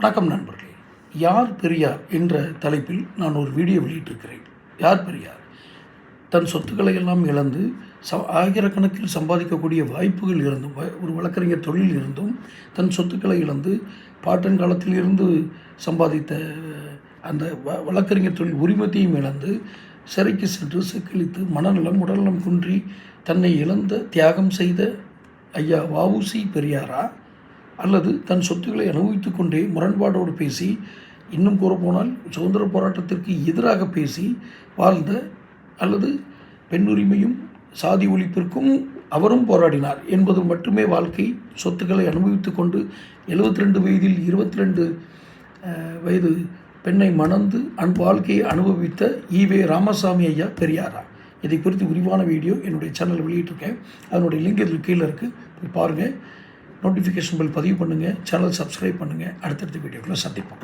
வணக்கம் நண்பர்களே. யார் பெரியார் என்ற தலைப்பில் நான் ஒரு வீடியோ வெளியிட்டிருக்கிறேன். யார் பெரியார்? தன் சொத்துக்களை எல்லாம் இழந்து ஆயிரக்கணக்கில் சம்பாதிக்கக்கூடிய வாய்ப்புகள் இருந்தும், ஒரு வழக்கறிஞர் தொழில் இருந்தும் தன் சொத்துக்களை இழந்து பாட்டன் காலத்தில் இருந்து சம்பாதித்த அந்த வழக்கறிஞர் தொழில் உரிமத்தையும் இழந்து சிறைக்கு சென்று செக்களித்து மனநலம் உடல்நலம் குன்றி தன்னை இழந்த தியாகம் செய்த ஐயா வ.உ.சி. பெரியாரா, அல்லது தன் சொத்துக்களை அனுபவித்து கொண்டே முரண்பாடோடு பேசி, இன்னும் கூறப்போனால் சுதந்திர போராட்டத்திற்கு எதிராக பேசி வாழ்ந்த, அல்லது பெண் உரிமையும் சாதி ஒழிப்பிற்கும் அவரும் போராடினார் என்பது மட்டுமே வாழ்க்கை, சொத்துக்களை அனுபவித்து கொண்டு 72 வயதில் 22 வயது பெண்ணை மணந்து வாழ்க்கையை அனுபவித்த ஈவே ராமசாமி ஐயா பெரியாரா? இதை குறித்து விரிவான வீடியோ என்னுடைய சேனலில் வெளியிட்டிருக்கேன். அதனுடைய லிங்க் இதில் கீழே இருக்குது, போய் பாருங்கள். நோட்டிஃபிகேஷன் பெல் பதிவு பண்ணுங்கள், சேனல் சப்ஸ்கிரைப் பண்ணுங்கள். அடுத்தடுத்த வீடியோக்களை சந்திப்போம்.